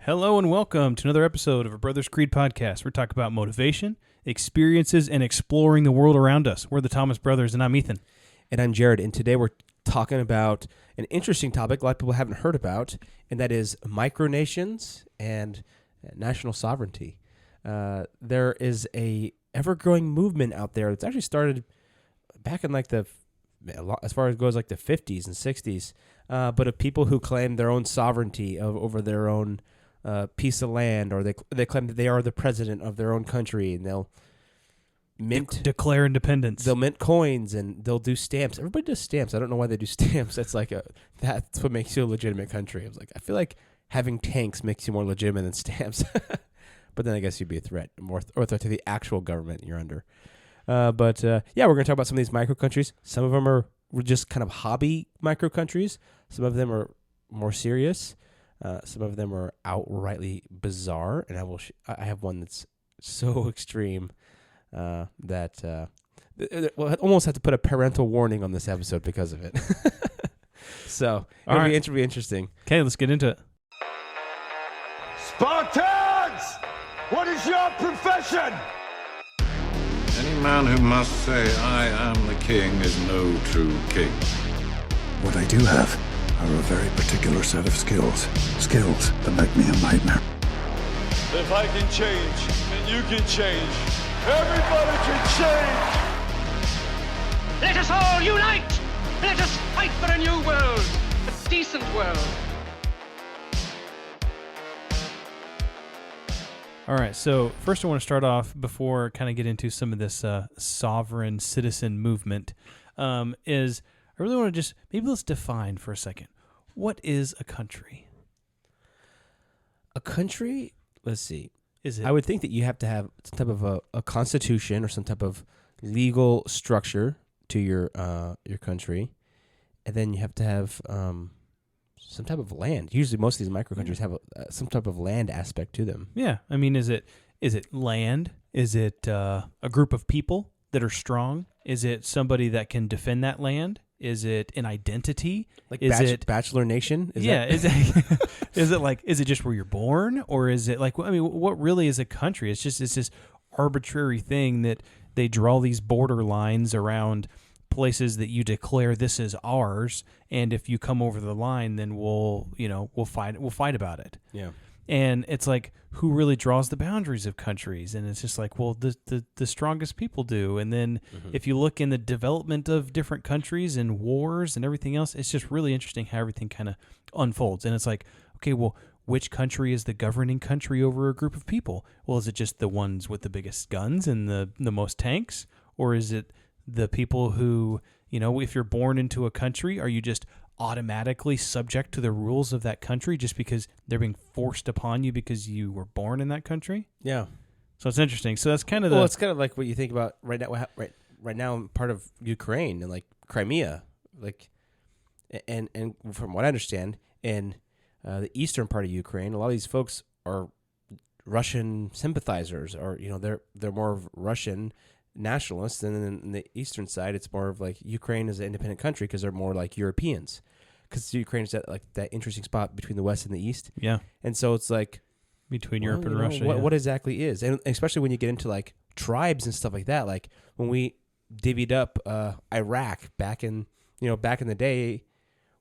Hello and welcome to another episode of a Brothers Creed podcast. We're talking about motivation, experiences, and exploring the world around us. We're the Thomas Brothers, and I'm Ethan. And I'm Jared, and today we're talking about an interesting topic a lot of people haven't heard about, and that is micronations and national sovereignty. There is a ever-growing movement out there that's actually started back in as far as goes like the 50s and 60s, but of people who claim their own sovereignty over their own piece of land, or they claim that they are the president of their own country, and they'll declare independence. They'll mint coins and they'll do stamps. Everybody does stamps. I don't know why they do stamps. That's what makes you a legitimate country. I feel like having tanks makes you more legitimate than stamps. But then I guess you'd be a threat, or a threat to the actual government you're under. We're going to talk about some of these micro countries. Some of them are just kind of hobby micro countries. Some of them are more serious. Some of them are outrightly bizarre, and I have one that's so extreme that we'll almost have to put a parental warning on this episode because of it. So it'll be interesting. Okay, let's get into it. Spartans! What is your profession? Any man who must say, I am the king, is no true king. What I do have are a very particular set of skills. Skills that make me a nightmare. If I can change, and you can change, everybody can change! Let us all unite! Let us fight for a new world! A decent world! All right, so first I want to start off before kind of get into some of this sovereign citizen movement, is I really want to just, maybe let's define for a second. What is a country? A country, let's see. Is it? I would think that you have to have some type of a constitution or some type of legal structure to your country, and then you have to have some type of land. Usually, most of these micro countries have some type of land aspect to them. Yeah, I mean, is it land? Is it a group of people that are strong? Is it somebody that can defend that land? Is it an identity? Like Bachelor Nation? Is it just where you're born, or is it like, I mean, what really is a country? It's this arbitrary thing that they draw these border lines around places that you declare this is ours, and if you come over the line, then we'll fight about it. Yeah. And it's like, who really draws the boundaries of countries? And it's just like, well, the strongest people do. And then if you look in the development of different countries and wars and everything else, it's just really interesting how everything kind of unfolds. And it's like, okay, well, which country is the governing country over a group of people? Well, is it just the ones with the biggest guns and the most tanks? Or is it the people who, if you're born into a country, are you just automatically subject to the rules of that country just because they're being forced upon you because you were born in that country? Yeah. So it's interesting. So that's kind of it's kind of like what you think about right now. Right now, I'm part of Ukraine and like Crimea, and from what I understand, in the eastern part of Ukraine, a lot of these folks are Russian sympathizers, or they're more of Russian nationalists, and then in the eastern side, it's more of like Ukraine is an independent country because they're more like Europeans, because Ukraine is that interesting spot between the west and the east. Yeah, and so it's like between Europe and Russia. What exactly is, and especially when you get into like tribes and stuff like that. Like when we divvied up Iraq back in the day,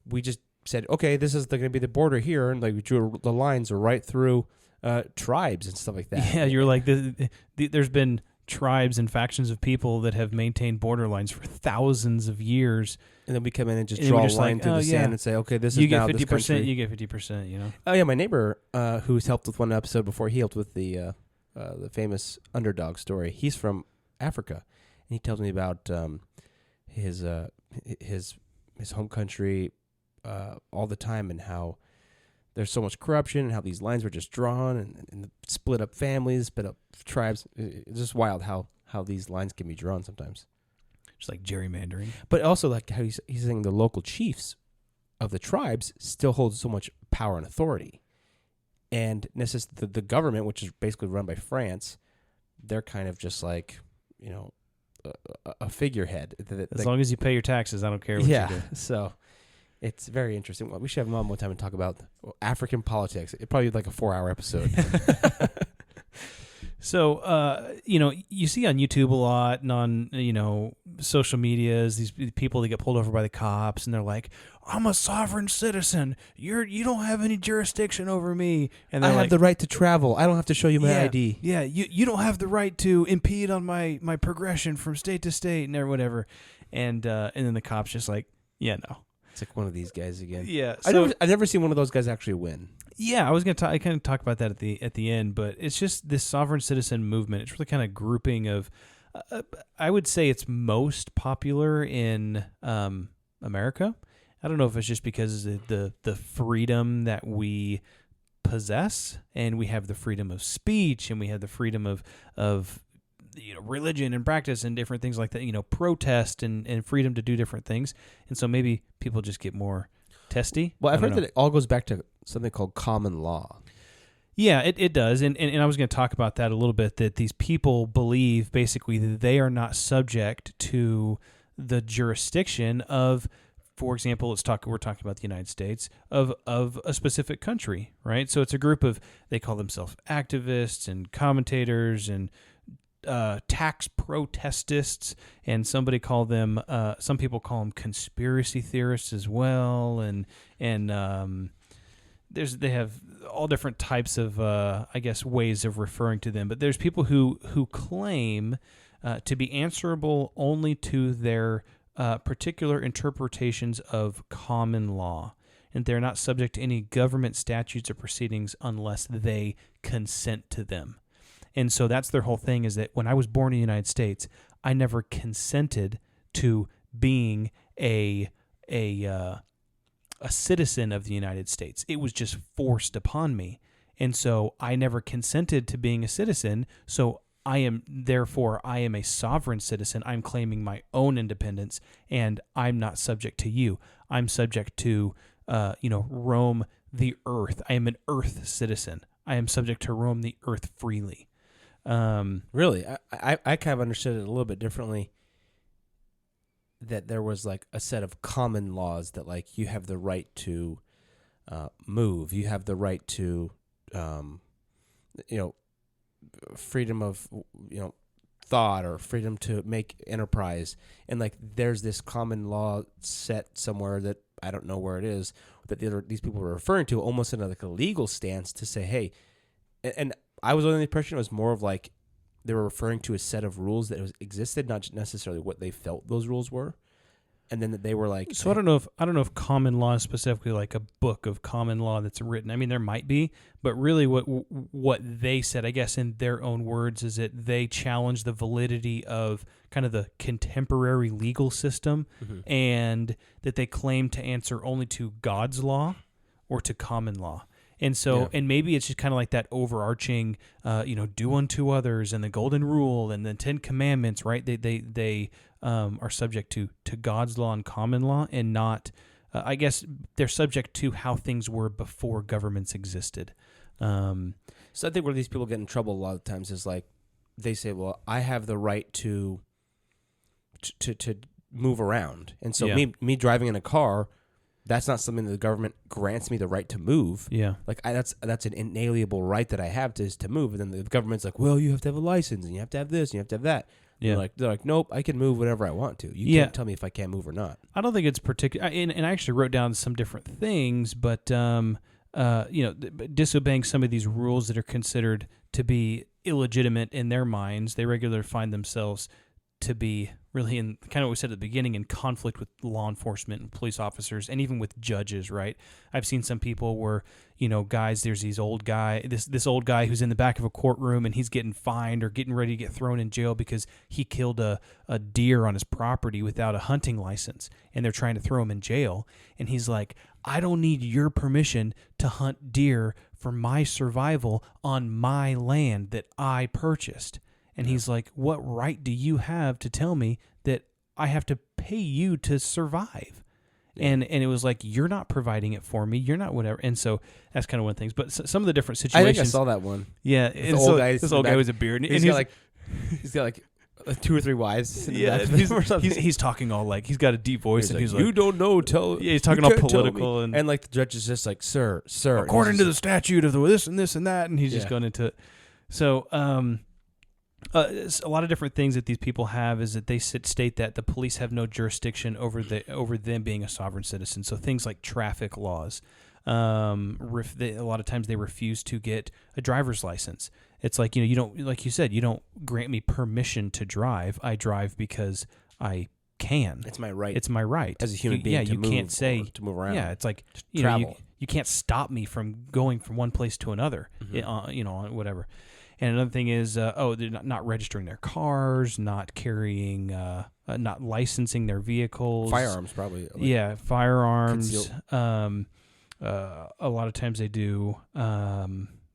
we just said, okay, this is going to be the border here, and like we drew the lines right through tribes and stuff like that. Yeah, you're like there's been tribes and factions of people that have maintained border lines for thousands of years, and then we come in and just draw a line through the sand and say, okay, this is now this country. You get 50%. Oh yeah, my neighbor who's helped with one episode before, he helped with the famous underdog story. He's from Africa, and he tells me about his home country all the time, and how there's so much corruption, and how these lines were just drawn and split up families, split up tribes. It's just wild how these lines can be drawn sometimes. Just like gerrymandering. But also like how he's saying the local chiefs of the tribes still hold so much power and authority. And the government, which is basically run by France, they're kind of just like, a figurehead. As long as you pay your taxes, I don't care what you do. So It's very interesting. Well, we should have him on one time and talk about African politics. It'd probably be like a 4-hour episode. So, you see on YouTube a lot and on, social medias, these people that get pulled over by the cops and they're like, I'm a sovereign citizen. You don't have any jurisdiction over me. And I they're have the right to travel. I don't have to show you my ID. Yeah, you don't have the right to impede on my progression from state to state and whatever. And then the cop's just like, yeah, no. It's like one of these guys again. Yeah. I've never seen one of those guys actually win. Yeah, I was gonna I kind of talk about that at the end, but it's just this sovereign citizen movement. It's really kind of grouping of. I would say it's most popular in America. I don't know if it's just because of the freedom that we possess, and we have the freedom of speech, and we have the freedom of religion and practice and different things like that. Protest and freedom to do different things, and so maybe people just get more testy. Well, I've heard that it all goes back to something called common law. Yeah, it does. And I was going to talk about that a little bit, that these people believe basically that they are not subject to the jurisdiction of, for example, we're talking about the United States, of a specific country, right? So it's a group of, they call themselves activists and commentators and tax protestists, and some people call them conspiracy theorists as well, and they have all different types of ways of referring to them. But there's people who claim to be answerable only to their particular interpretations of common law, and they're not subject to any government statutes or proceedings unless they consent to them. And so that's their whole thing, is that when I was born in the United States, I never consented to being a citizen of the United States. It was just forced upon me. And so I never consented to being a citizen. So I am a sovereign citizen. I'm claiming my own independence, and I'm not subject to you. I'm subject to, roam the earth. I am an earth citizen. I am subject to roam the earth freely. Really? I kind of understood it a little bit differently, that there was like a set of common laws that like you have the right to move, you have the right to freedom of thought or freedom to make enterprise, and like there's this common law set somewhere that I don't know where it is, that these people were referring to almost in like a legal stance to say, hey, and I was under the impression it was more of like they were referring to a set of rules that existed, not necessarily what they felt those rules were, and then that they were like. So I don't know if common law is specifically like a book of common law that's written. I mean, there might be, but really, what they said, I guess, in their own words, is that they challenged the validity of kind of the contemporary legal system, and that they claim to answer only to God's law or to common law. And so, and maybe it's just kind of like that overarching, do unto others and the golden rule and the 10 commandments, right? They are subject to God's law and common law, and not, I guess they're subject to how things were before governments existed. So I think where these people get in trouble a lot of times is like, they say, well, I have the right to move around. And so me driving in a car, that's not something that the government grants me the right to move. Yeah, like that's an inalienable right that I have to move. And then the government's like, well, you have to have a license, and you have to have this, and you have to have that. Yeah, they're like, nope, I can move whenever I want to. You can't tell me if I can't move or not. I don't think it's particular. And I actually wrote down some different things, but disobeying some of these rules that are considered to be illegitimate in their minds, they regularly find themselves to be really, in kind of what we said at the beginning, in conflict with law enforcement and police officers, and even with judges, right? I've seen some people where, guys, there's this old guy who's in the back of a courtroom, and he's getting fined or getting ready to get thrown in jail because he killed a deer on his property without a hunting license, and they're trying to throw him in jail. And he's like, I don't need your permission to hunt deer for my survival on my land that I purchased. And he's like, what right do you have to tell me that I have to pay you to survive? Yeah. And it was like, you're not providing it for me. You're not whatever. And so that's kind of one of the things. But some of the different situations. I think I saw that one. Yeah. This old guy with a beard. He's got like 2 or 3 wives. Yeah, he's talking all like he's got a deep voice, and he's like, "You don't know, he's talking all political, and like the judge is just like, "Sir, according to the statute of this and this and that," and he's just going into it. So, a lot of different things that these people have is that they state that the police have no jurisdiction over them being a sovereign citizen. So things like traffic laws. A lot of times they refuse to get a driver's license. It's like, you don't, like you said, you don't grant me permission to drive. I drive because I can. It's my right. It's my right as a human being. You can't say to move around. Yeah, it's like travel. You can't stop me from going from one place to another. Whatever. And another thing is, they're not registering their cars, not carrying, not licensing their vehicles. Firearms, probably. Firearms. A lot of times they do.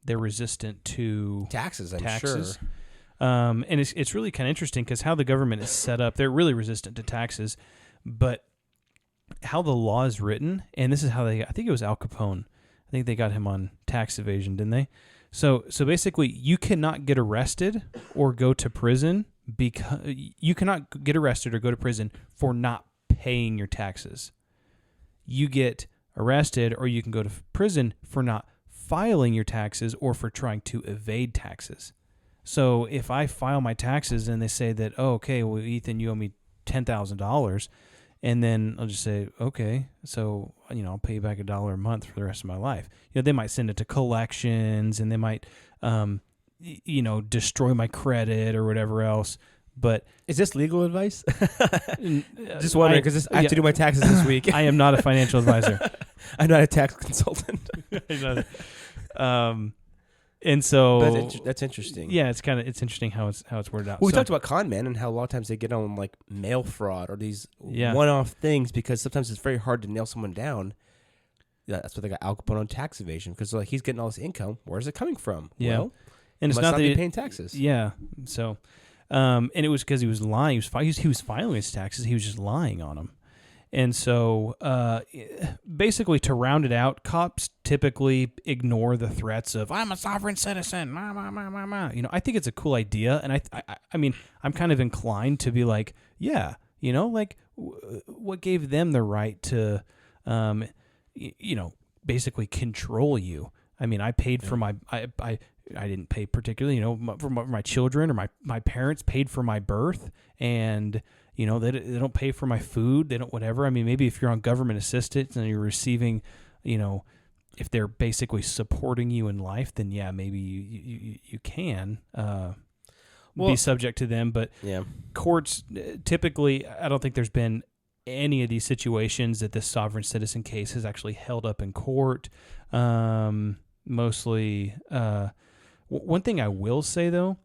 They're resistant to taxes. I'm sure. And it's really kind of interesting because how the government is set up, they're really resistant to taxes, but how the law is written, and this is how I think it was Al Capone. I think they got him on tax evasion, didn't they? So basically, you cannot get arrested or go to prison because you cannot get arrested or go to prison for not paying your taxes. You get arrested or you can go to prison for not filing your taxes or for trying to evade taxes. So if I file my taxes and they say that, Ethan, you owe me $10,000, and then I'll just say, okay, so, I'll pay you back $1 a month for the rest of my life. They might send it to collections and they might, destroy my credit or whatever else. But is this legal advice? Just wondering, because I have to do my taxes this week. I am not a financial advisor. I'm not a tax consultant. And so that's interesting. Yeah, it's interesting how it's worded out. Well, we talked about con men and how a lot of times they get on like mail fraud or these one-off things because sometimes it's very hard to nail someone down. Yeah, that's what they got Al Capone on tax evasion because like he's getting all this income. Where's it coming from? Yeah, well, and it's must not be paying taxes. Yeah, so and it was because he was lying. He was filing his taxes. He was just lying on them. And so, basically, to round it out, cops typically ignore the threats of "I'm a sovereign citizen." I think it's a cool idea, and I mean, I'm kind of inclined to be like, yeah, what gave them the right to, basically control you? I mean, I paid for my I didn't pay particularly, for my children or my parents paid for my birth, and they don't pay for my food. They don't whatever. I mean, maybe if you're on government assistance and you're receiving, if they're basically supporting you in life, then yeah, maybe you can be subject to them. But courts typically, I don't think there's been any of these situations that this sovereign citizen case has actually held up in court. Mostly, one thing I will say though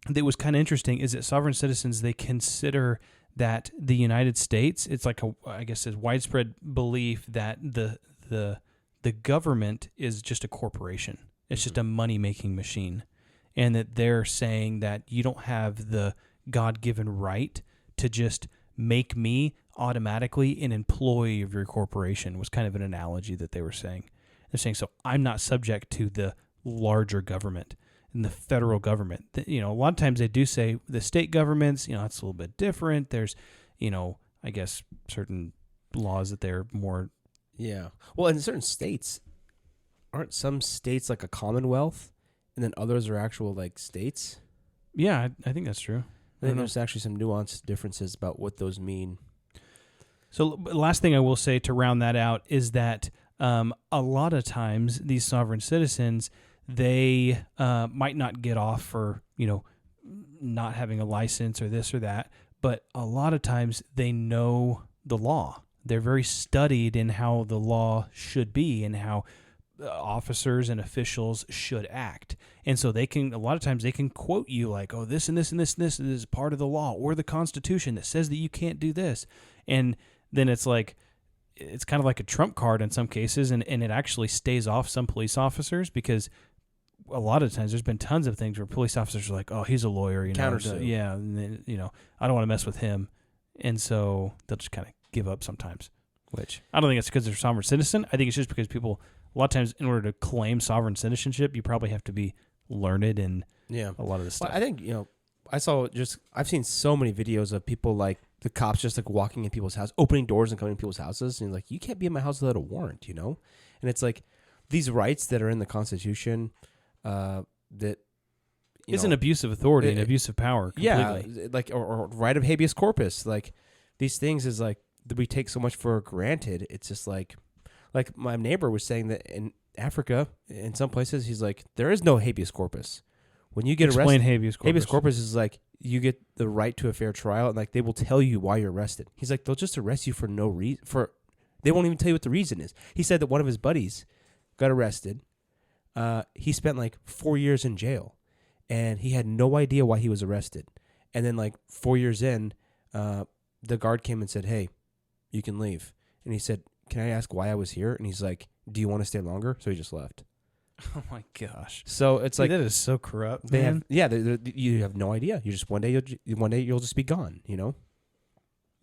that was kind of interesting is that sovereign citizens, they consider that the United States, it's like I guess a widespread belief that the government is just a corporation. It's just a money-making machine. And that they're saying that you don't have the God-given right to just make me automatically an employee of your corporation, was kind of an analogy that they were saying. They're saying, so I'm not subject to the larger government and the federal government. A lot of times they do say the state governments, that's a little bit different. There's, I guess certain laws that they're more. Yeah. Well, in certain states, aren't some states like a commonwealth and then others are actual like states? Yeah, I think that's true. I think there's actually some nuanced differences about what those mean. So last thing I will say to round that out is that a lot of times these sovereign citizens, they might not get off for, not having a license or this or that, but a lot of times they know the law. They're very studied in how the law should be and how officers and officials should act. And so a lot of times they can quote you like, oh, this and this and this and this is part of the law or the Constitution that says that you can't do this. And then it's like, it's kind of like a trump card in some cases, and it actually stays off some police officers because a lot of times there's been tons of things where police officers are like, oh, he's a lawyer, Countersue. Yeah, and then, I don't want to mess with him. And so they'll just kind of give up sometimes, which I don't think it's because they're sovereign citizen. I think it's just because people, a lot of times in order to claim sovereign citizenship, you probably have to be learned in a lot of this stuff. I think, I've seen so many videos of people like the cops just like walking in people's house, opening doors and coming in people's houses, and like, you can't be in my house without a warrant, And it's like these rights that are in the Constitution that is an abuse of authority and abuse of power. Completely. Yeah, like or right of habeas corpus, like these things is like that we take so much for granted. It's just like my neighbor was saying that in Africa, in some places, he's like, there is no habeas corpus. When you get Explain arrested, habeas corpus. habeas corpus is like you get the right to a fair trial, and like they will tell you why you're arrested. He's like, they'll just arrest you for no reason. They won't even tell you what the reason is. He said that one of his buddies got arrested. He spent like 4 years in jail, and he had no idea why he was arrested. And then like 4 years in, the guard came and said, "Hey, you can leave." And he said, "Can I ask why I was here?" And he's like, "Do you want to stay longer?" So he just left. Oh my gosh! So it's like that is so corrupt. They man. you have no idea. You just one day you'll just be gone.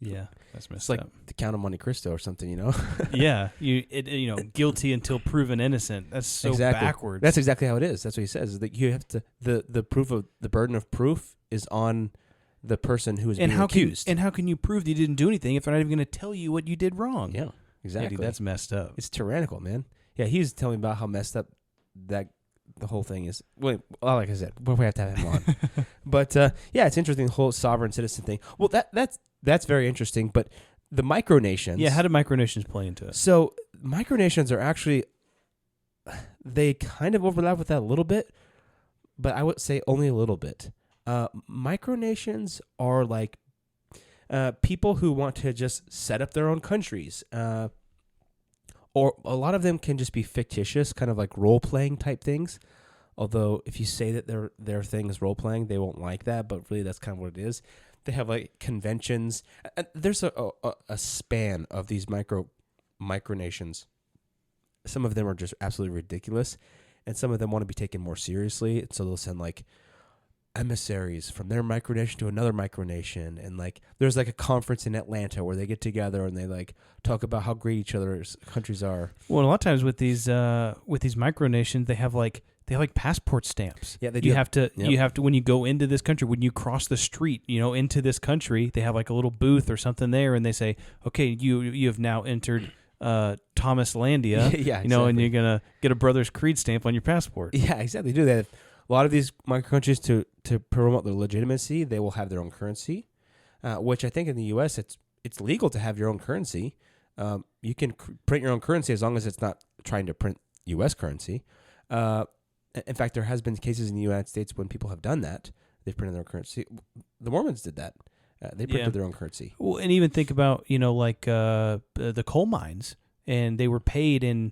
Yeah, that's messed It's like up. the Count of Monte Cristo or something. Yeah, guilty until proven innocent. That's so exactly. backwards. That's exactly how it is. That's what he says. Is that you have to the proof of the burden of proof is on the person who is being accused. And how can you prove that you didn't do anything if they're not even going to tell you what you did wrong? Yeah, exactly. Yeah, dude, that's messed up. It's tyrannical, man. Yeah, he was telling me about how messed up that the whole thing is. Well, like I said, we have to have him on. But yeah, it's interesting, the whole sovereign citizen thing. Well, that's very interesting. But the micronations. Yeah, how do micronations play into it? So micronations are actually, they kind of overlap with that a little bit, but I would say only a little bit. Micronations are like people who want to just set up their own countries. Or a lot of them can just be fictitious, kind of like role-playing type things. Although if you say that their thing is role-playing, they won't like that. But really, that's kind of what it is. They have like conventions. There's a span of these micronations. Some of them are just absolutely ridiculous, and some of them want to be taken more seriously. And so they'll send like emissaries from their micronation to another micronation, and like there's like a conference in Atlanta where they get together and they like talk about how great each other's countries are. Well, a lot of times with these micronations, they have like passport stamps. Yeah, they do. You have to when you go into this country, when you cross the street, into this country, they have like a little booth or something there, and they say, "Okay, you have now entered Thomas Landia." Yeah, exactly. And you're gonna get a Brothers Creed stamp on your passport. Yeah, exactly. They do that. A lot of these micro countries to promote their legitimacy, they will have their own currency, which I think in the U.S. it's legal to have your own currency. You can print your own currency as long as it's not trying to print U.S. currency. In fact, there has been cases in the United States when people have done that. They've printed their own currency. The Mormons did that. They printed their own currency. Well, and even think about the coal mines. And they were paid in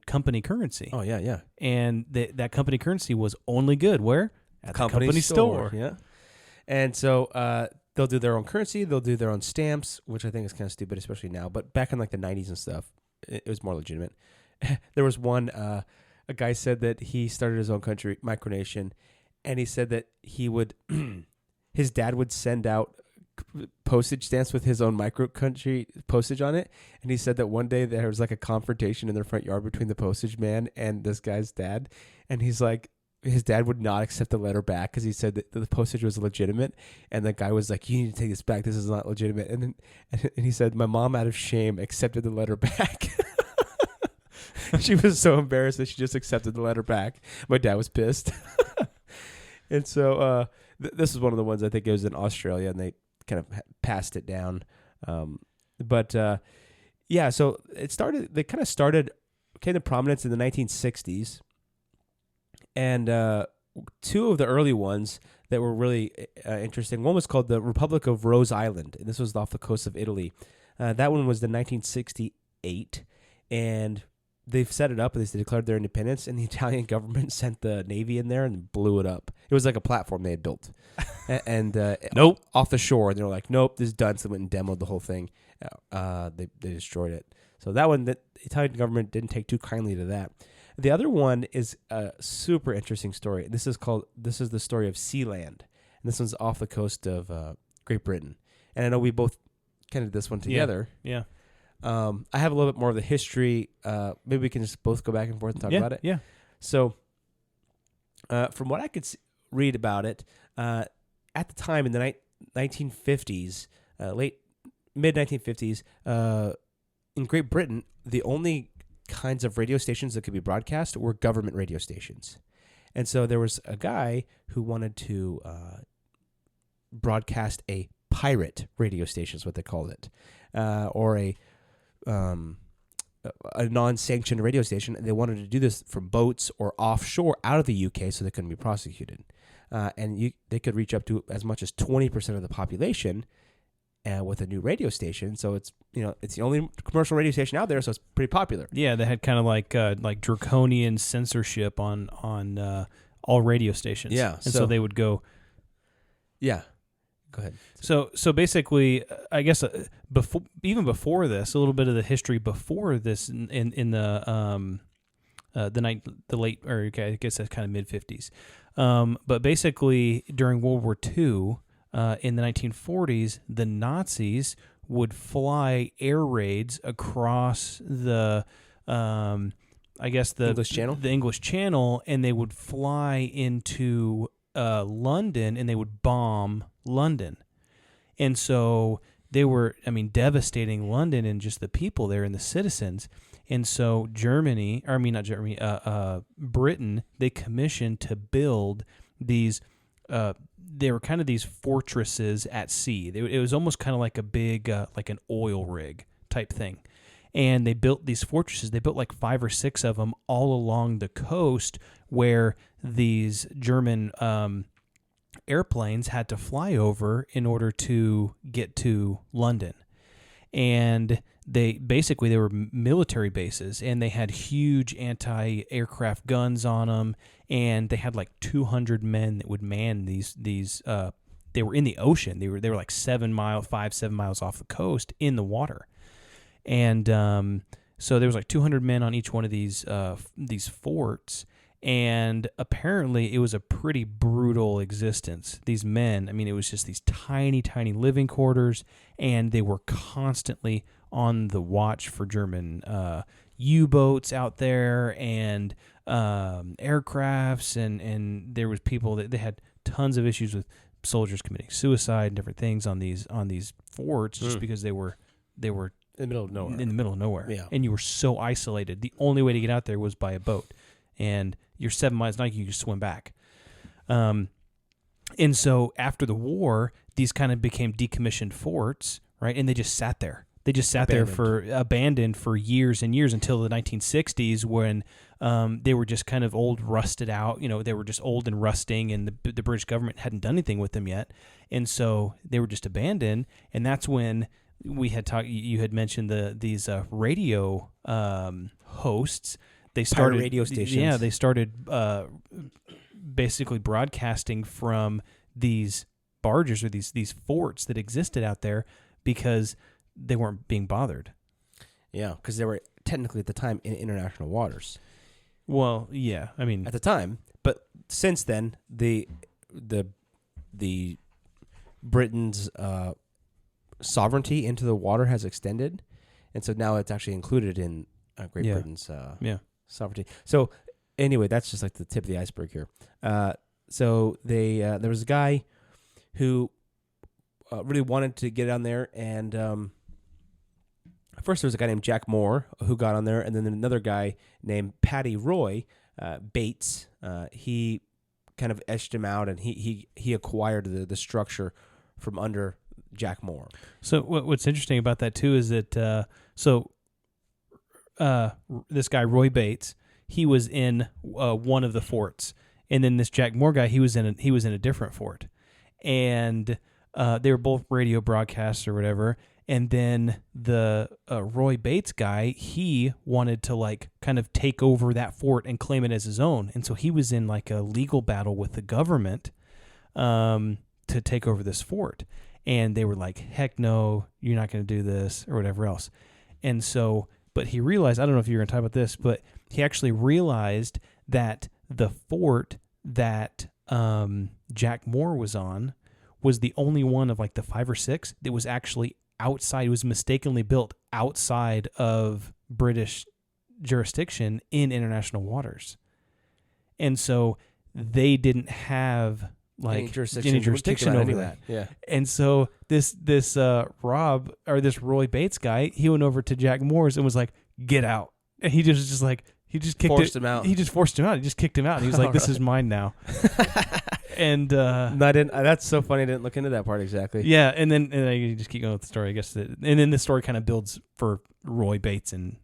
company currency. Oh, yeah, yeah. And that company currency was only good where? At the company store. Yeah. And so they'll do their own currency. They'll do their own stamps, which I think is kind of stupid, especially now. But back in like the 90s and stuff, it was more legitimate. There was one, a guy said that he started his own country, micronation, and he said that he would, his dad would send out postage stamps with his own micro country postage on it, and he said that one day there was like a confrontation in their front yard between the postage man and this guy's dad, and he's like, his dad would not accept the letter back because he said that the postage was legitimate, and the guy was like, "You need to take this back, this is not legitimate." And he said, "My mom out of shame accepted the letter back." She was so embarrassed that she just accepted the letter back. My dad was pissed. And so this is one of the ones, I think it was in Australia, and they kind of passed it down. Yeah, so they kind of started, came to prominence in the 1960s. And two of the early ones that were really interesting, one was called the Republic of Rose Island, and this was off the coast of Italy. That one was in 1968, and they've set it up and they declared their independence, and the Italian government sent the Navy in there and blew it up. It was like a platform they had built. And nope, off the shore, and they were like, "Nope, this is done." So they went and demoed the whole thing. They destroyed it. So that one, the Italian government didn't take too kindly to that. The other one is a super interesting story. This is the story of SeaLand, and this one's off the coast of Great Britain. And I know we both kind of did this one together. Yeah. I have a little bit more of the history. Maybe we can just both go back and forth and talk about it. Yeah. So, from what I could read about it, at the time in the 1950s, mid-1950s, in Great Britain, the only kinds of radio stations that could be broadcast were government radio stations. And so there was a guy who wanted to broadcast a pirate radio station, is what they called it, or a non-sanctioned radio station. They wanted to do this from boats or offshore out of the UK so they couldn't be prosecuted. And they could reach up to as much as 20% of the population with a new radio station. So it's the only commercial radio station out there, so it's pretty popular. Yeah, they had kind of like draconian censorship on all radio stations. Yeah, and so they would go. Yeah, go ahead. So basically, I guess before this, a little bit of the history before this in the late, or okay, I guess that's kind of mid-50s. But basically, during World War II, in the 1940s, the Nazis would fly air raids across the English Channel? The English Channel, and they would fly into London, and they would bomb London. And so they were, devastating London and just the people there and the citizens. And so Britain, they commissioned to build these, they were kind of these fortresses at sea. It was almost kind of like a big, like an oil rig type thing. And they built these fortresses. They built like 5 or 6 of them all along the coast where these German airplanes had to fly over in order to get to London. And they were military bases, and they had huge anti-aircraft guns on them, and they had like 200 men that would man these. They were in the ocean. They were like 7 miles off the coast in the water, and so there was like 200 men on each one of these forts. And apparently it was a pretty brutal existence. These men, it was just these tiny, tiny living quarters, and they were constantly on the watch for German U-boats out there and aircrafts, and there was people that they had tons of issues with soldiers committing suicide and different things on these forts just because they were in the middle of nowhere. In the middle of nowhere. Yeah. And you were so isolated. The only way to get out there was by a boat. And you're 7 miles, not you just swim back. And so after the war, these kind of became decommissioned forts, right? And they just sat there. They just sat abandoned for years and years until the 1960s when they were just kind of old, rusted out. They were just old and rusting, and the British government hadn't done anything with them yet. And so they were just abandoned. And that's when we had talked. You had mentioned these radio hosts. They started radio stations. Yeah, they started basically broadcasting from these barges or these forts that existed out there because they weren't being bothered. Yeah, because they were technically at the time in international waters. Well, yeah, at the time, but since then the Britain's sovereignty into the water has extended, and so now it's actually included in Great Britain's sovereignty. So anyway, that's just like the tip of the iceberg here. So there was a guy who really wanted to get on there, and first there was a guy named Jack Moore who got on there, and then another guy named Paddy Roy Bates. He kind of etched him out, and he acquired the structure from under Jack Moore. So what's interesting about that too is that this guy Roy Bates, he was in one of the forts, and then this Jack Moore guy, he was in a different fort, and they were both radio broadcasts or whatever. And then the Roy Bates guy, he wanted to like kind of take over that fort and claim it as his own, and so he was in like a legal battle with the government to take over this fort. And they were like, "Heck no, you're not going to do this," or whatever else. And so. But he realized, I don't know if you're going to talk about this, but he actually realized that the fort that Jack Moore was on was the only one of like the 5 or 6 that was actually outside. It was mistakenly built outside of British jurisdiction in international waters. And so they didn't have like Any jurisdiction, any you would kick jurisdiction him out over anyway. that. Yeah. And so this Rob or this Roy Bates guy, he went over to Jack Moore's and was like, "Get out!" And he just like he just kicked Forced him out. He just forced him out. He just kicked him out. And he was like, "This is mine now." And No, I didn't. That's so funny. I didn't look into that part exactly. yeah, and then you just keep going with the story, I guess. And then the story kind of builds for Roy Bates and.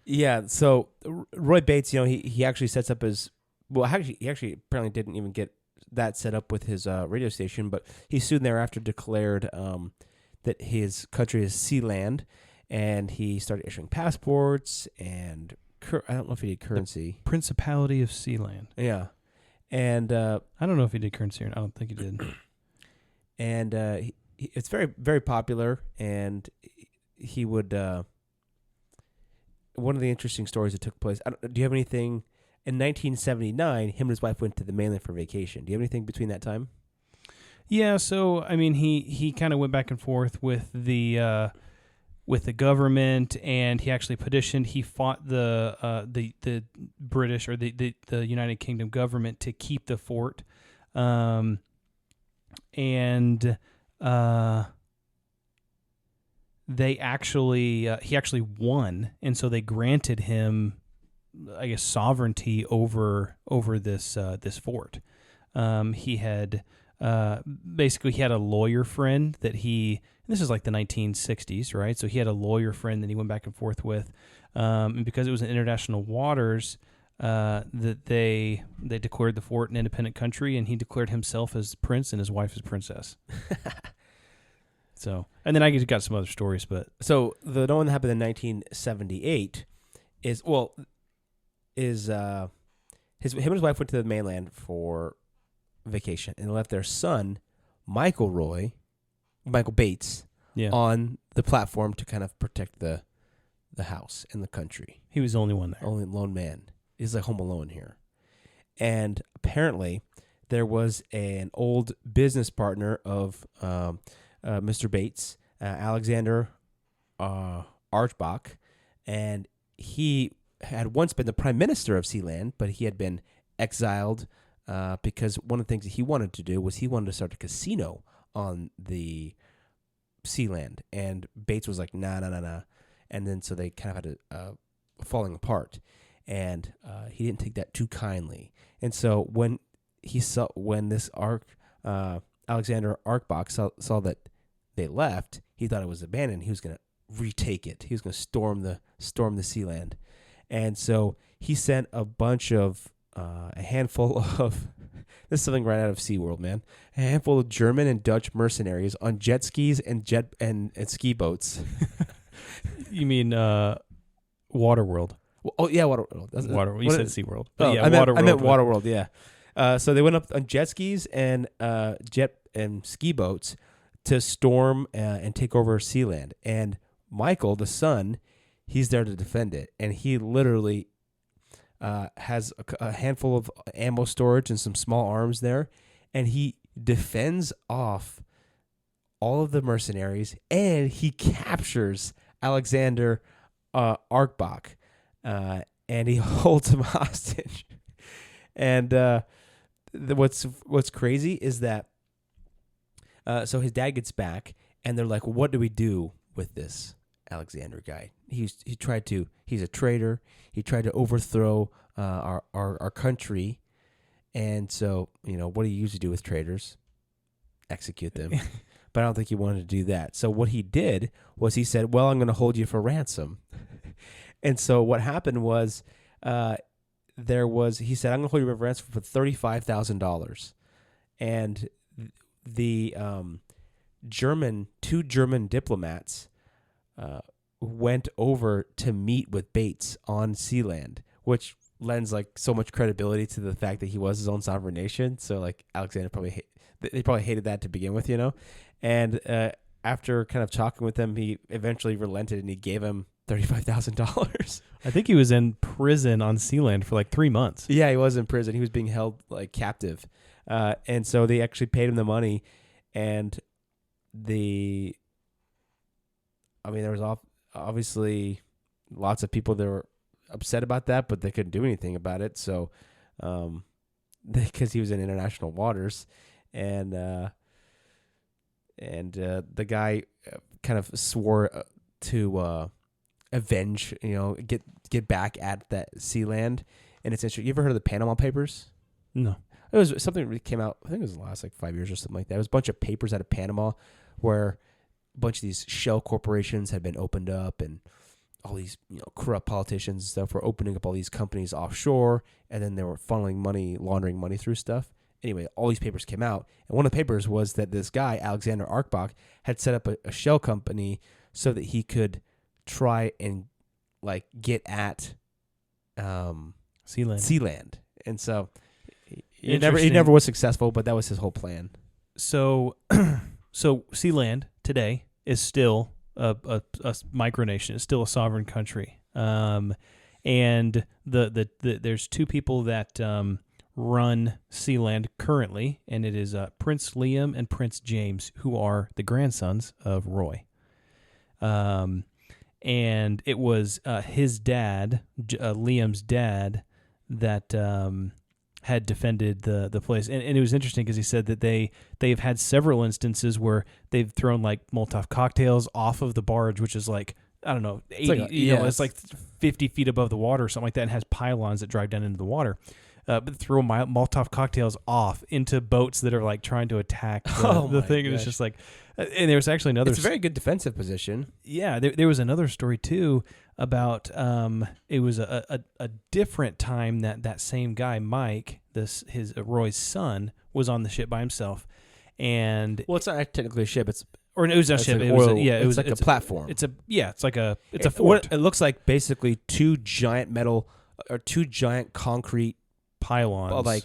Yeah, so Roy Bates, he actually sets up his he actually apparently didn't even get that set up with his radio station, but he soon thereafter declared that his country is SeaLand, and he started issuing passports and I don't know if he did currency. The Principality of SeaLand. Yeah, and I don't know if he did currency or not. I don't think he did. And it's very, very popular, and he would. One of the interesting stories that took place. Do you have anything in 1979? Him and his wife went to the mainland for vacation. Do you have anything between that time? Yeah, so I mean, he kind of went back and forth with the government, and he actually petitioned. He fought the British or the United Kingdom government to keep the fort, and they actually he actually won, and so they granted him, I guess, sovereignty over this fort. He had basically he had a lawyer friend that this is like the 1960s, right? So he had a lawyer friend that he went back and forth with, and because it was in international waters, that they declared the fort an independent country, and he declared himself as prince and his wife as princess. So, and then I got some other stories, but so the one that happened in 1978 is him and his wife went to the mainland for vacation and left their son Michael Bates on the platform to kind of protect the house and the country. He was the only one there. Only lone man. He's like home alone here. And apparently there was an old business partner of Mr. Bates, Alexander Archbach, and he had once been the prime minister of SeaLand, but he had been exiled because one of the things that he wanted to do was he wanted to start a casino on the SeaLand, and Bates was like, nah. And then so they kind of had a falling apart, and he didn't take that too kindly. And so when this Alexander Archbach saw that they left, he thought it was abandoned. He was going to retake it. He was going to storm the SeaLand. And so he sent a handful of this is something right out of SeaWorld, man. A handful of German and Dutch mercenaries on jet skis and ski boats. You mean Waterworld? Oh yeah, Waterworld. You said SeaWorld. Oh, yeah, I meant Waterworld. Yeah. So they went up on jet skis and jet and ski boats to storm and take over SeaLand. And Michael, the son, he's there to defend it, and he literally has a handful of ammo storage and some small arms there, and he defends off all of the mercenaries, and he captures Alexander Archbach, and he holds him hostage. And what's crazy is that so his dad gets back, and they're like, "What do we do with this Alexander guy? He's a traitor. He tried to overthrow our country, and so what do you usually do with traitors? Execute them." But I don't think he wanted to do that. So what he did was he said, "Well, I'm going to hold you for ransom." And so what happened was he said, "I'm going to hold you for ransom for $35,000." And the two German diplomats went over to meet with Bates on SeaLand, which lends like so much credibility to the fact that he was his own sovereign nation. So like Alexander they probably hated that to begin with, And after kind of talking with them, he eventually relented and he gave him $35,000. I think he was in prison on SeaLand for like 3 months. Yeah, he was in prison. He was being held like captive. And so they actually paid him the money, and there was obviously lots of people that were upset about that, but they couldn't do anything about it. So, because he was in international waters, and the guy kind of swore to avenge, get back at that SeaLand. And it's interesting. You ever heard of the Panama Papers? No. It was something that came out, I think it was in the last 5 years or something like that. It was a bunch of papers out of Panama where a bunch of these shell corporations had been opened up, and all these corrupt politicians and stuff were opening up all these companies offshore, and then they were funneling money, laundering money through stuff. Anyway, all these papers came out, and one of the papers was that this guy, Alexander Arkbach, had set up a shell company so that he could try and get at SeaLand. And so he never was successful, but that was his whole plan. So SeaLand today is still a micronation. It's still a sovereign country. And there's two people that run SeaLand currently, and it is Prince Liam and Prince James, who are the grandsons of Roy. And it was his dad, Liam's dad, that had defended the place. And it was interesting because he said that they've had several instances where they've thrown Molotov cocktails off of the barge, which is I don't know, 80, it's 50 feet above the water or something like that, and has pylons that drive down into the water. But throw Molotov cocktails off into boats that are trying to attack the thing. And it's just and there was actually another. It's a very good defensive position. Yeah, there was another story too about it was a different time that same guy Mike, his Roy's son, was on the ship by himself, and it's not technically a ship. It was a ship. It's a platform. It's a fort. It looks like basically two giant concrete pylons,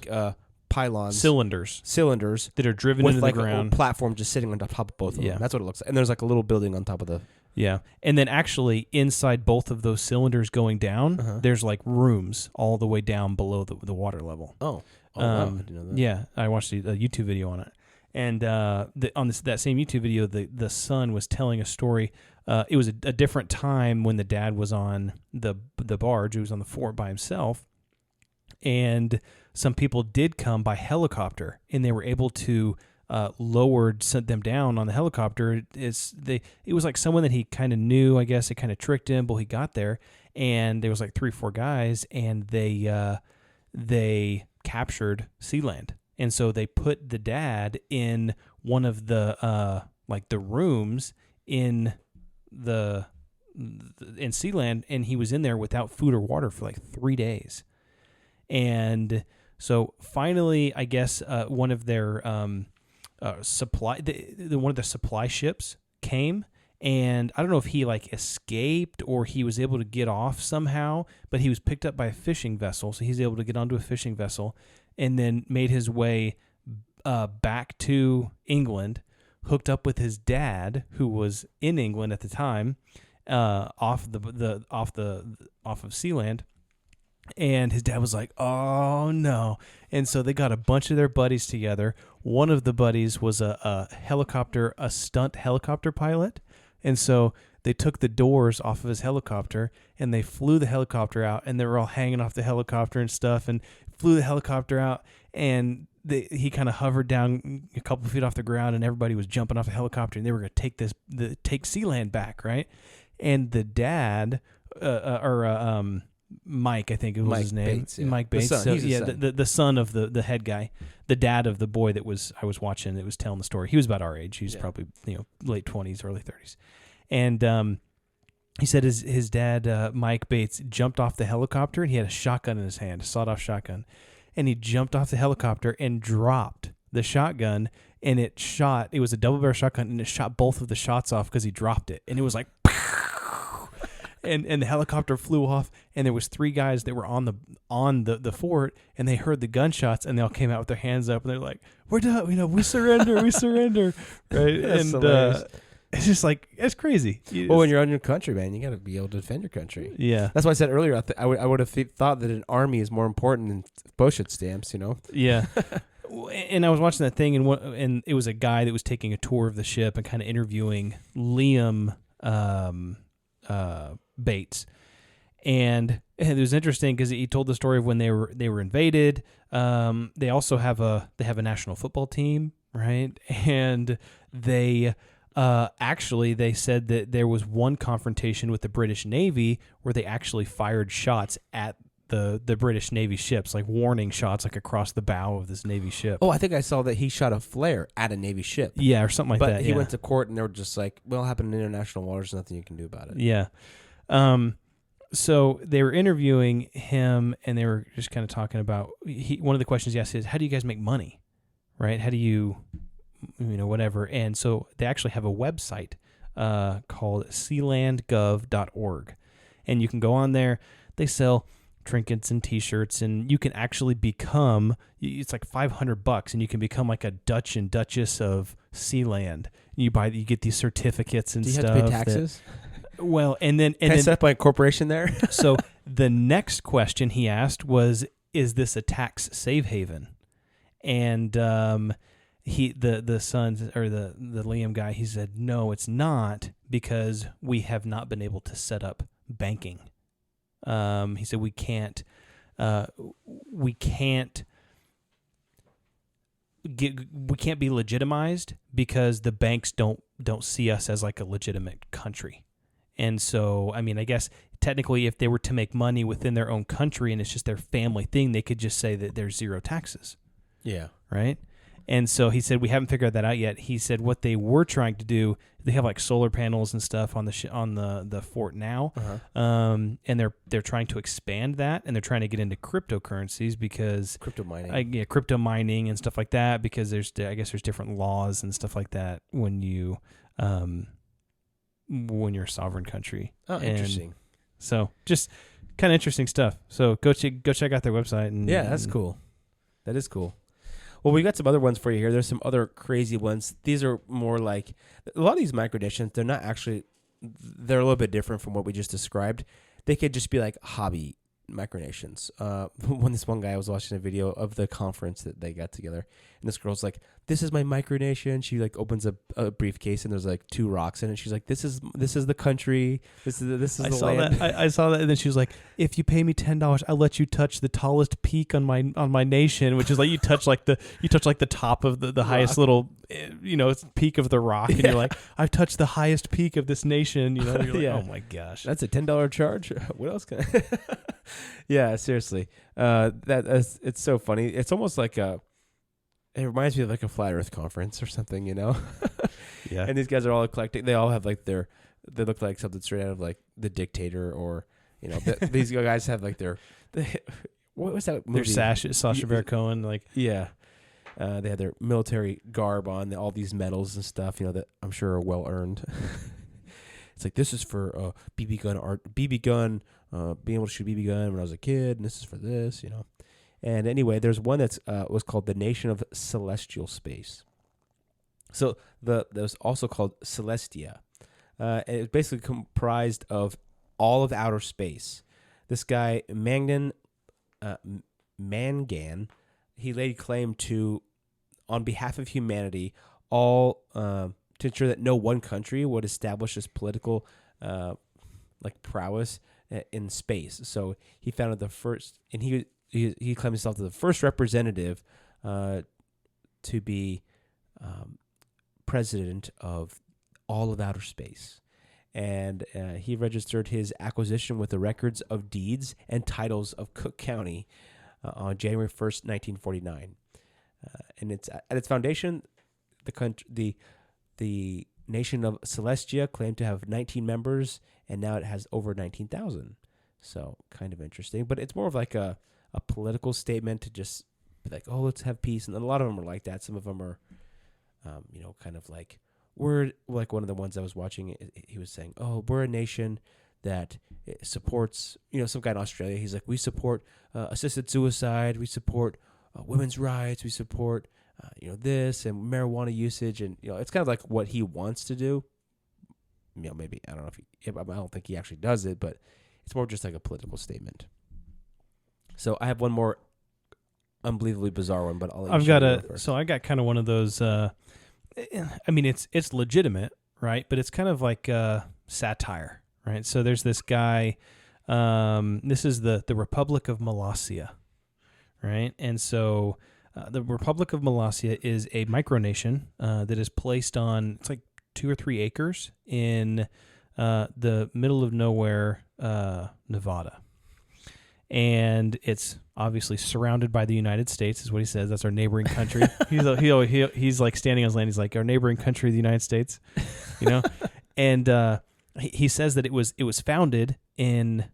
pylons, cylinders that are driven with into the ground. A platform just sitting on top of both of them. That's what it looks like. And there's a little building on top of the. Yeah, and then actually inside both of those cylinders going down, there's rooms all the way down below the water level. Wow. I didn't know that. Yeah, I watched a YouTube video on it, and on that same YouTube video, the son was telling a story. It was a different time when the dad was on the barge. He was on the fort by himself, and some people did come by helicopter, and they were able to sent them down on the helicopter. It was someone that he kind of knew, I guess. It kind of tricked him, but he got there, and there was 3 or 4 guys, and they captured SeaLand, and so they put the dad in one of the the rooms in SeaLand, and he was in there without food or water for 3 days, and so finally, I guess one of their one of the supply ships came, and I don't know if he escaped or he was able to get off somehow, but he was picked up by a fishing vessel, so he's able to get onto a fishing vessel, and then made his way back to England, hooked up with his dad, who was in England at the time, off of SeaLand. And his dad was like, "Oh no!" And so they got a bunch of their buddies together. One of the buddies was a stunt helicopter pilot, and so they took the doors off of his helicopter and they flew the helicopter out, and they were all hanging off the helicopter and stuff, and flew the helicopter out, and he kind of hovered down a couple of feet off the ground, and everybody was jumping off the helicopter, and they were going to take SeaLand back, right? And the dad, Mike, I think it was his name. Bates, yeah. Mike Bates. The son. The son of the head guy, the dad of the boy I was watching that was telling the story. He was about our age. He was probably late 20s, early 30s. And he said his dad, Mike Bates, jumped off the helicopter, and he had a shotgun in his hand, a sawed-off shotgun. And he jumped off the helicopter and dropped the shotgun, and it shot. It was a double-barrel shotgun, and it shot both of the shots off because he dropped it. And it was like... And the helicopter flew off, and there was 3 guys that were on the fort, and they heard the gunshots, and they all came out with their hands up, and they're like, "We're done, we surrender, we surrender." Right? That's and it's just it's crazy. When you're on your country, man, you got to be able to defend your country. Yeah, that's why I said earlier. I would have thought that an army is more important than postage stamps. Yeah. And I was watching that thing, and it was a guy that was taking a tour of the ship and kind of interviewing Liam Bates, and it was interesting because he told the story of when they were invaded. They also have a national football team right? And they they said that there was one confrontation with the British Navy where they actually fired shots at the British Navy ships, like warning shots, like across the bow of this Navy ship. Oh, I think I saw that he shot a flare at a Navy ship. Yeah, or something like that. But he went to court and they were just like, well, it happened in international waters, nothing you can do about it. Yeah. So they were interviewing him and they were just kind of talking about, one of the questions he asked is, how do you guys make money? Right? How do you whatever. And so they actually have a website called Sealandgovorg. And you can go on there. They sell trinkets and T-shirts, and you can actually become, it's like $500, and you can become like a Dutch and Duchess of Sealand. You get these certificates and stuff. Do you have to pay taxes? And then Can I set up my corporation there? So the next question he asked was, is this a tax safe haven? And the son, or the Liam guy, he said, no, it's not, because we have not been able to set up banking. He said we can't be legitimized because the banks don't see us as like a legitimate country. And so, I mean, I guess technically if they were to make money within their own country and it's just their family thing, they could just say that there's zero taxes. Yeah. Right? And so he said we haven't figured that out yet. He said what they were trying to do, they have like solar panels and stuff on the fort now, and they're trying to expand that, and they're trying to get into cryptocurrencies because crypto mining, crypto mining and stuff like that. Because there's different laws and stuff like that when you're a sovereign country. Oh, interesting. So just kind of interesting stuff. So go check out their website. And that's cool. That is cool. Well, we got some other ones for you here. There's some other crazy ones. These are more like, a lot of these micronations, they're a little bit different from what we just described. They could just be like hobby micronations. When this one guy was watching a video of the conference that they got together, and this girl's like, this is my micronation. She like opens a briefcase and there's like 2 rocks in it. She's like, this is the country. This is the land. I saw that, and then she was like, if you pay me $10, I'll let you touch the tallest peak on my nation, which is like you touch the top of the highest little peak of the rock, and you're like, I've touched the highest peak of this nation. You're like, oh my gosh, that's a $10 charge. What else can I? Yeah, seriously. It's so funny. It's almost like it reminds me of like a flat Earth conference or something, Yeah. And these guys are all eclectic. They all have like they look like something straight out of like The Dictator, or these guys have like what was that movie? Their Sacha Baron Cohen, like they had their military garb on, all these medals and stuff, that I'm sure are well earned. It's like, this is for BB gun art, BB gun, being able to shoot BB gun when I was a kid, and this is for this, And anyway, there's one that's was called the Nation of Celestial Space. So that was also called Celestia. And it's basically comprised of all of outer space. This guy Mangan, he laid claim to, on behalf of humanity, all to ensure that no one country would establish its political prowess in space. So he founded the first, and he claimed himself to the first representative to be president of all of outer space. And he registered his acquisition with the records of deeds and titles of Cook County on January 1st, 1949. And it's at its foundation, the nation of Celestia claimed to have 19 members, and now it has over 19,000. So kind of interesting, but it's more of like a political statement to just be like, oh, let's have peace. And a lot of them are like that. Some of them are, kind of like, we're like one of the ones I was watching. He was saying, oh, we're a nation that supports, some guy in Australia. He's like, we support assisted suicide. We support women's rights. We support, this and marijuana usage. And, it's kind of like what he wants to do. Maybe, I don't know I don't think he actually does it, but it's more just like a political statement. So I have one more unbelievably bizarre one, but I got kind of one of those, it's legitimate, right? But it's kind of like satire, right? So there's this guy, this is the Republic of Molossia, right? And so the Republic of Molossia is a micronation that is placed on, it's like 2 or 3 acres in the middle of nowhere, Nevada. And it's obviously surrounded by the United States, is what he says. That's our neighboring country. He's like standing on his land. He's like, our neighboring country, the United States, you know. And he says that it was founded in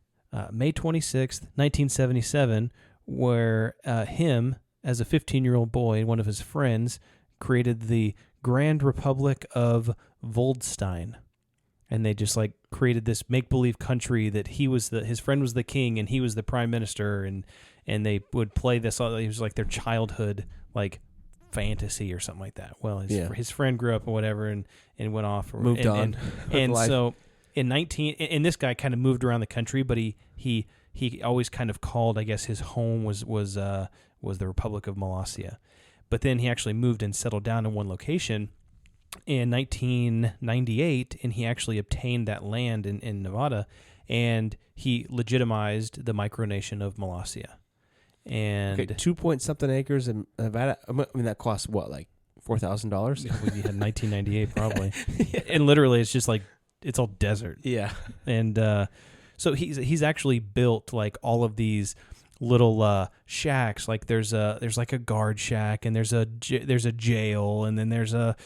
May 26th, 1977, where him, as a 15-year-old boy, and one of his friends created the Grand Republic of Voldstein. And they just like created this make-believe country that his friend was the king and he was the prime minister, and they would play this. It was like their childhood like fantasy or something like that. Well, his friend grew up or whatever and went off moved on. And so and this guy kind of moved around the country, but he always kind of called, I guess his home was the Republic of Molossia. But then he actually moved and settled down in one location in 1998, and he actually obtained that land in Nevada, and he legitimized the micronation of Molossia. And 2 point something acres in Nevada. I mean, that costs what, like $4,000? We had 1998 probably. Yeah. And literally, it's just like it's all desert. Yeah. And so he's actually built like all of these little shacks. Like there's like a guard shack, and there's a jail, and then there's a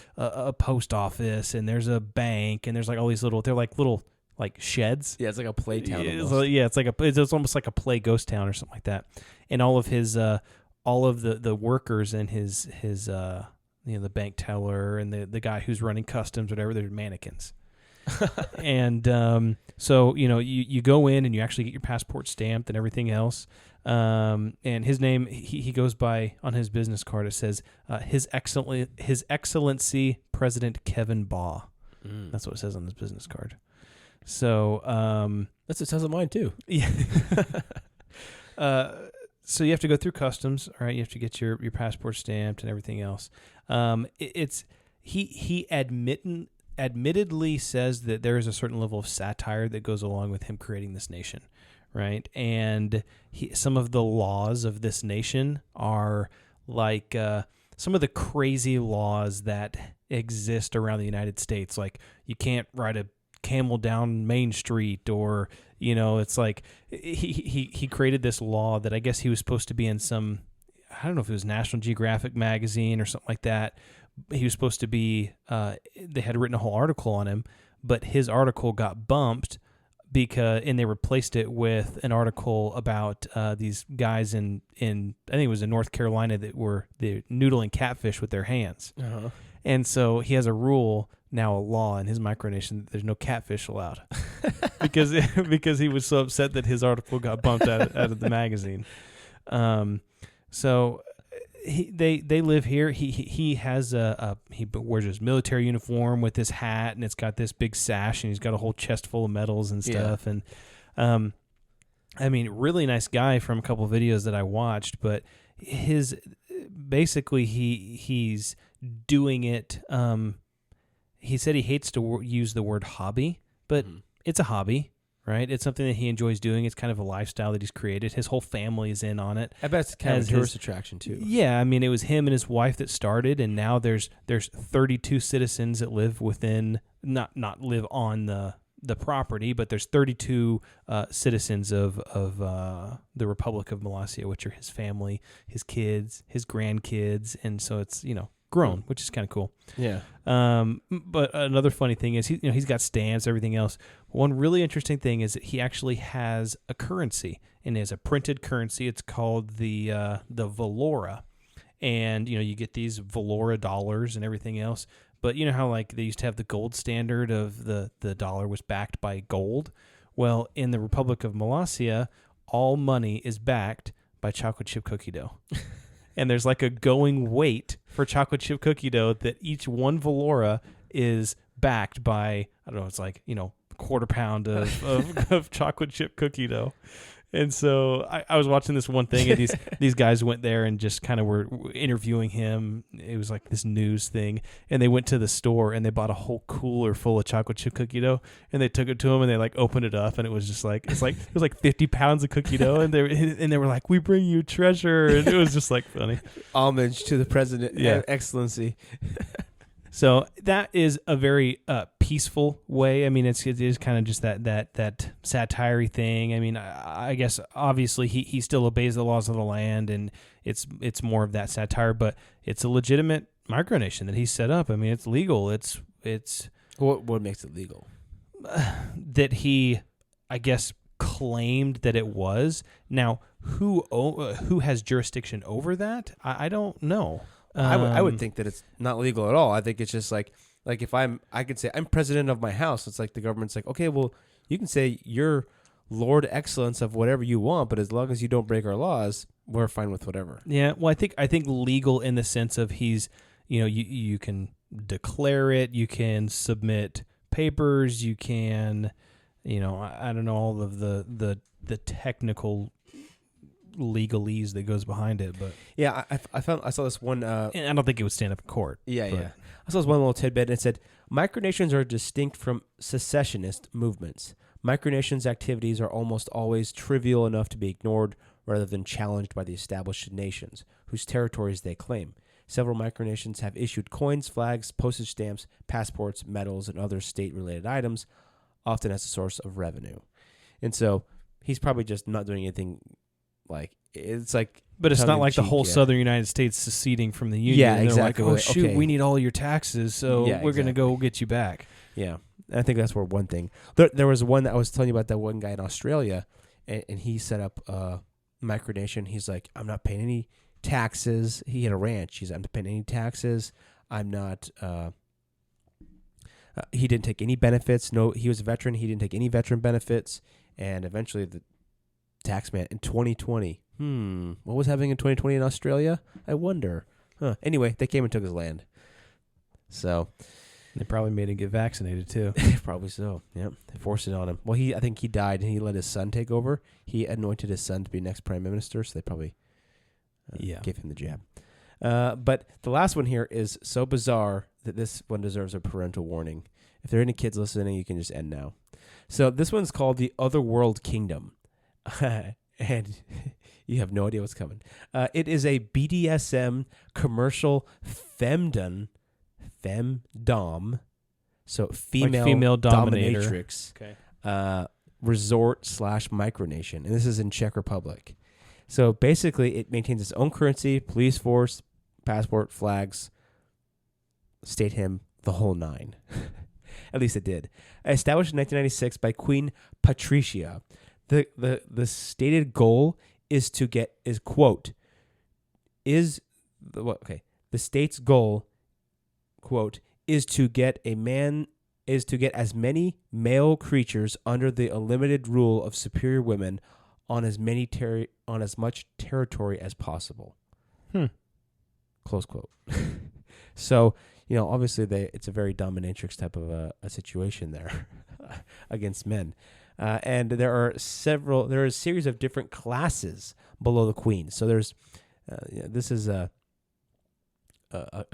post office, and there's a bank, and there's like all these little like sheds. Yeah, it's like a play town. It's almost like a play ghost town or something like that. And all of his all of the workers and his the bank teller and the guy who's running customs, whatever, they're mannequins. And so you go in and you actually get your passport stamped and everything else. And his name, he goes by, on his business card, it says His Excellency President Kevin Baugh. That's what it says on his business card. So that's what it says on mine too. Yeah. So you have to go through customs, all right? You have to get your passport stamped and everything else. He admittedly says that there is a certain level of satire that goes along with him creating this nation, right? And some of the laws of this nation are like some of the crazy laws that exist around the United States. Like you can't ride a camel down Main Street, or it's like he created this law that I guess he was supposed to be in some, I don't know if it was National Geographic magazine or something like that. He was supposed to be, they had written a whole article on him, but his article got bumped and they replaced it with an article about these guys in I think it was in North Carolina that were noodling catfish with their hands. Uh-huh. And so he has a rule, now a law in his micronation, that there's no catfish allowed because he was so upset that his article got bumped out of the magazine. So they live here. He has he wears his military uniform with his hat, and it's got this big sash, and he's got a whole chest full of medals and stuff. Yeah. And I mean, really nice guy from a couple of videos that I watched, but he's doing it. He said he hates to use the word hobby, but it's a hobby, right? It's something that he enjoys doing. It's kind of a lifestyle that he's created. His whole family is in on it. I bet it's kind of a tourist attraction too. Yeah, I mean, it was him and his wife that started, and now there's 32 citizens that live within, not live on the property, but there's 32 citizens of the Republic of Molossia, which are his family, his kids, his grandkids, and so it's grown, which is kind of cool. Yeah. But another funny thing is he's got stamps, everything else. One really interesting thing is that he actually has a currency, and he has a printed currency. It's called the Valora, and you get these Valora dollars and everything else. But you know how like they used to have the gold standard of the dollar was backed by gold? Well, in the Republic of Molossia, all money is backed by chocolate chip cookie dough. And there's like a going weight for chocolate chip cookie dough that each one Valora is backed by, I don't know, it's like, quarter pound of chocolate chip cookie dough. And so I was watching this one thing, and these guys went there and just kind of were interviewing him. It was like this news thing, and they went to the store and they bought a whole cooler full of chocolate chip cookie dough, and they took it to him and they like opened it up, and it was just like it was like 50 pounds of cookie dough, and they were like, "We bring you treasure," and it was just like funny. Homage to the president, Yeah. excellency. So that is a very peaceful way. I mean, it is kind of just that satire thing. I mean, I guess obviously he still obeys the laws of the land, and it's more of that satire, but it's a legitimate micronation that he set up. I mean, it's legal. It's What makes it legal? that he, I guess, claimed that it was. Now, who has jurisdiction over that? I don't know. I would think that it's not legal at all. I think it's just like if I could say I'm president of my house. It's like the government's like, okay, well, you can say you're Lord Excellence of whatever you want, but as long as you don't break our laws, we're fine with whatever. Yeah, well, I think legal in the sense of he's, you can declare it, you can submit papers, you can, I don't know all of the technical legalese that goes behind it, but yeah, I saw this one. and I don't think it would stand up in court. Yeah. I saw this one little tidbit, and it said micronations are distinct from secessionist movements. Micronations' activities are almost always trivial enough to be ignored rather than challenged by the established nations, whose territories they claim. Several micronations have issued coins, flags, postage stamps, passports, medals, and other state-related items, often as a source of revenue. And so he's probably just not doing anything like it's like. But it's not like the whole yeah. southern United States seceding from the Union. Yeah, and they're exactly. like, oh, shoot, Okay. we need all your taxes, so Yeah, we're going to exactly. go get you back. Yeah, I think that's where one thing. There was one that I was telling you about, that one guy in Australia, and he set up a micronation. He's like, I'm not paying any taxes. He had a ranch. He's I'm not paying any taxes. I'm not. He didn't take any benefits. No, he was a veteran. He didn't take any veteran benefits. And eventually, the tax man in 2020. What was happening in 2020 in Australia? I wonder. Anyway, they came and took his land. So. They probably made him get vaccinated, too. Probably so. Yep. They forced it on him. Well, I think he died, and he let his son take over. He anointed his son to be next prime minister, so they probably gave him the jab. But the last one here is so bizarre that this one deserves a parental warning. If there are any kids listening, you can just end now. So this one's called the Otherworld Kingdom. And you have no idea what's coming. It is a BDSM commercial femdom, so female dominator. dominatrix, Okay. resort / micronation. And this is in Czech Republic. So basically, it maintains its own currency, police force, passport, flags, state hymn, the whole nine. At least it did. Established in 1996 by Queen Patricia. The stated goal is to get the state's goal, quote, is to get as many male creatures under the unlimited rule of superior women on as much territory as possible. Close quote. So, obviously it's a very dominatrix type of a situation there against men. And there are a series of different classes below the queen. So there's, this is a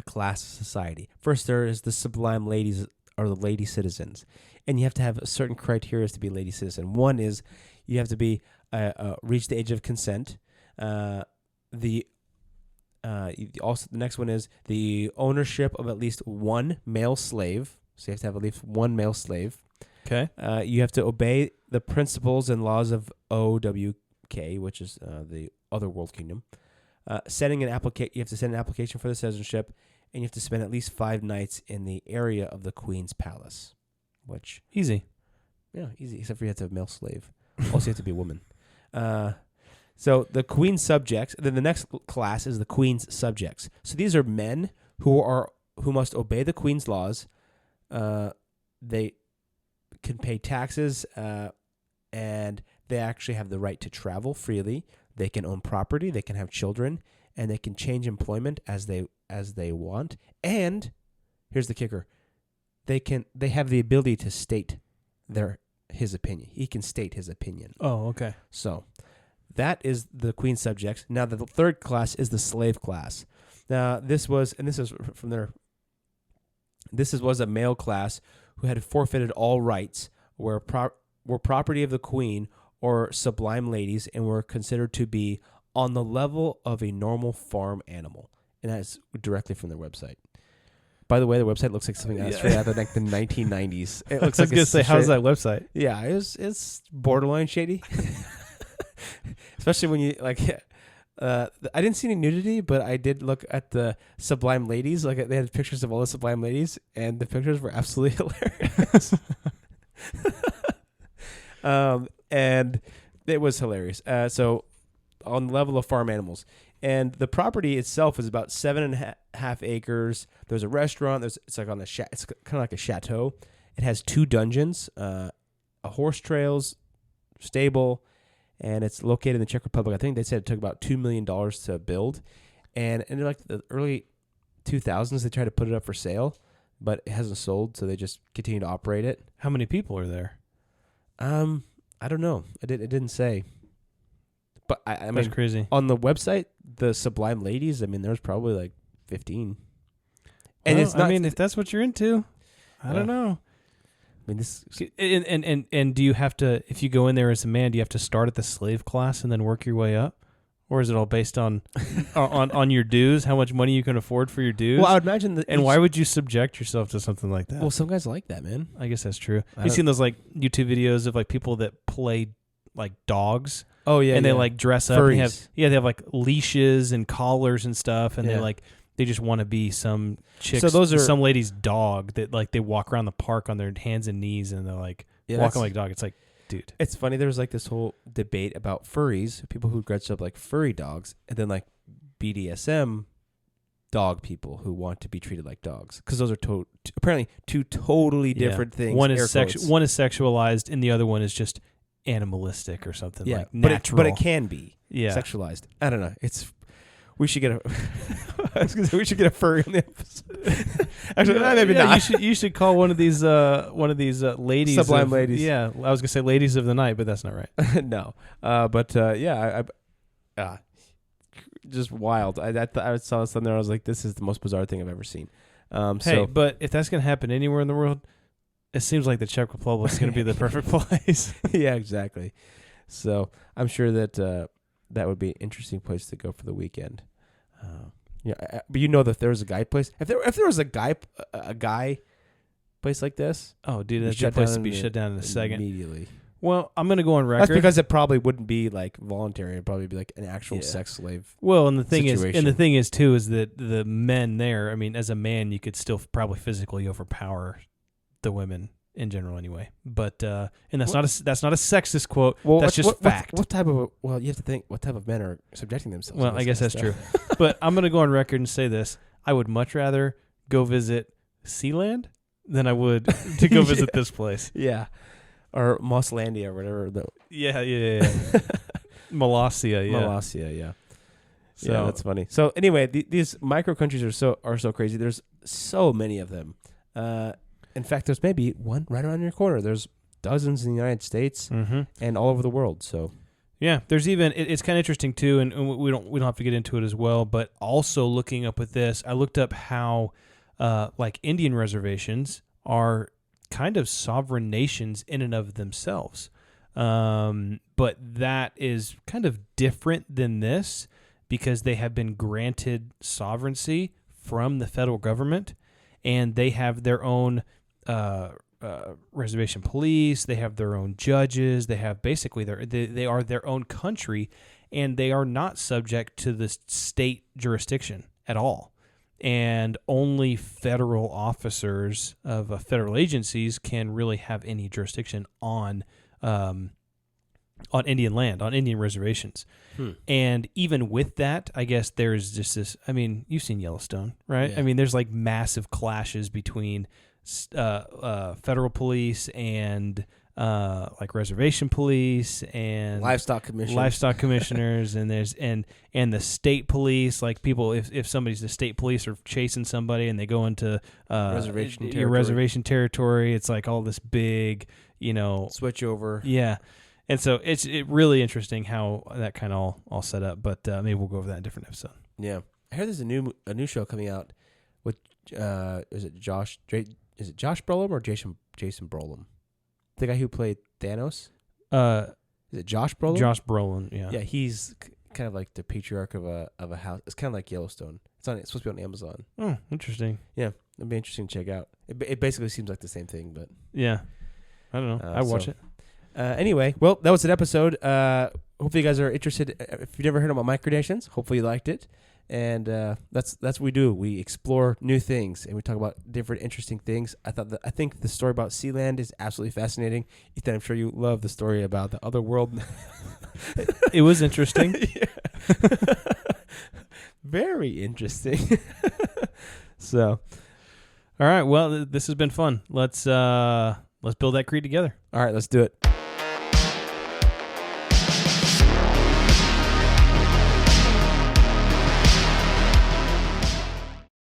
class society. First, there is the sublime ladies, or the lady citizens, and you have to have a certain criteria to be a lady citizen. One is you have to be reach the age of consent. Also, the next one is the ownership of at least one male slave. So you have to have at least one male slave. Okay. You have to obey the principles and laws of OWK, which is the Otherworld Kingdom. You have to send an application for the citizenship, and you have to spend at least 5 nights in the area of the Queen's palace. Which Easy. Yeah, easy. Except for you have to have a male slave. Also, you have to be a woman. So the Queen's subjects. Then the next class is the Queen's subjects. So these are men who must obey the Queen's laws. They can pay taxes, and they actually have the right to travel freely. They can own property. They can have children, and they can change employment as they want. And here's the kicker: they have the ability to state their his opinion. He can state his opinion. Oh, okay. So that is the queen subjects. Now the third class is the slave class. Now this was from their. Was a male class who had forfeited all rights, were property of the queen or sublime ladies, and were considered to be on the level of a normal farm animal. And that's directly from their website. By the way, the website looks like something straight out of like the 1990s. It looks I was gonna say, how's that website? Yeah, it's borderline shady. Especially when you like. I didn't see any nudity, but I did look at the sublime ladies. Like they had pictures of all the sublime ladies, and the pictures were absolutely hilarious. And it was hilarious. So on the level of farm animals, and the property itself is about 7.5 acres. There's a restaurant. It's like on a it's kind of like a chateau. It has 2 dungeons, a horse trails, stable. And it's located in the Czech Republic. I think they said it took about $2 million to build. And in like the early 2000s, they tried to put it up for sale, but it hasn't sold, so they just continue to operate it. How many people are there? I don't know. It didn't say. But I mean, That's crazy. on the website, the Sublime Ladies, I mean, there's probably like 15. And Well, it's not. I mean, if that's what you're into, I don't know. I mean, this. And do you have to, if you go in there as a man, do you have to start at the slave class and then work your way up? Or is it all based on on your dues, how much money you can afford for your dues? Well, I would imagine that. And why would you subject yourself to something like that? Well, some guys like that, man. I guess that's true. You've seen those like YouTube videos of like people that play like dogs. Oh yeah, and they like dress up. And they have like leashes and collars and stuff, and they just want to be some chick. So those are some lady's dog that like they walk around the park on their hands and knees, and they're like walking like a dog. It's like, dude, it's funny. There was like this whole debate about furries, people who dress up like furry dogs, and then like BDSM dog people who want to be treated like dogs, because those are apparently 2 totally different things. One is sexualized, and the other one is just animalistic or something. Yeah, like natural. but it can be sexualized. I don't know. We should get a. I was gonna say we should get a furry on the episode. Actually, maybe not. You should call one of these ladies, Sublime ladies. Yeah, I was gonna say ladies of the night, but that's not right. No, just wild. I saw this on there. I was like, this is the most bizarre thing I've ever seen. But if that's gonna happen anywhere in the world, it seems like the Czech Republic is gonna be the perfect place. Yeah, exactly. So I'm sure that that would be an interesting place to go for the weekend. But you know that there was a guy place. If there was a guy place like this, oh, dude, that's a good place to be shut down in a second. Immediately. Well, I'm going to go on record. That's because it probably wouldn't be like voluntary. It'd probably be like an actual sex slave. Well, and the thing situation. is too is that the men there, I mean, as a man, you could still probably physically overpower the women in general anyway. But and that's not a sexist quote. Well, that's just fact. What type of you have to think what type of men are subjecting themselves. Well, I guess that's true. But I'm going to go on record and say this: I would much rather go visit SeaLand than I would to go visit this place. Yeah. Or Mosslandia or whatever. Yeah. Molossia, yeah. Molossia, yeah. So yeah, that's funny. So anyway, these micro countries are so crazy. There's so many of them. In fact, there's maybe one right around your corner. There's dozens in the United States and all over the world. So yeah, there's even it's kind of interesting too, and we don't have to get into it as well. But also looking up with this, I looked up how like Indian reservations are kind of sovereign nations in and of themselves. But that is kind of different than this because they have been granted sovereignty from the federal government, and they have their own reservation police. They have their own judges. They have basically they are their own country, and they are not subject to the state jurisdiction at all. And only federal officers of federal agencies can really have any jurisdiction on Indian land, on Indian reservations. And even with that, I guess there's just this. I mean, you've seen Yellowstone, right? Yeah. I mean, there's like massive clashes between federal police and like reservation police and livestock commissioners, and there's and the state police. Like people, if somebody's the state police are chasing somebody and they go into reservation territory, it's like all this big, switch over. Yeah. And so it's really interesting how that kind of all set up. But maybe we'll go over that in a different episode. Yeah. I heard there's a new show coming out with is it Josh Brolin or Jason Brolin? The guy who played Thanos? Is it Josh Brolin? Josh Brolin, yeah. Yeah, he's kind of like the patriarch of a house. It's kind of like Yellowstone. It's supposed to be on Amazon. Oh, interesting. Yeah, it'd be interesting to check out. It basically seems like the same thing, but yeah, I don't know. I watch it. Anyway, well, that was an episode. Hopefully, you guys are interested. If you've never heard about Micronations, hopefully you liked it. And that's what we do. We explore new things and we talk about different interesting things. I think the story about SeaLand is absolutely fascinating. Ethan, I'm sure you love the story about the other world. It was interesting. Very interesting. So, all right. Well, this has been fun. Let's build that creed together. All right, let's do it.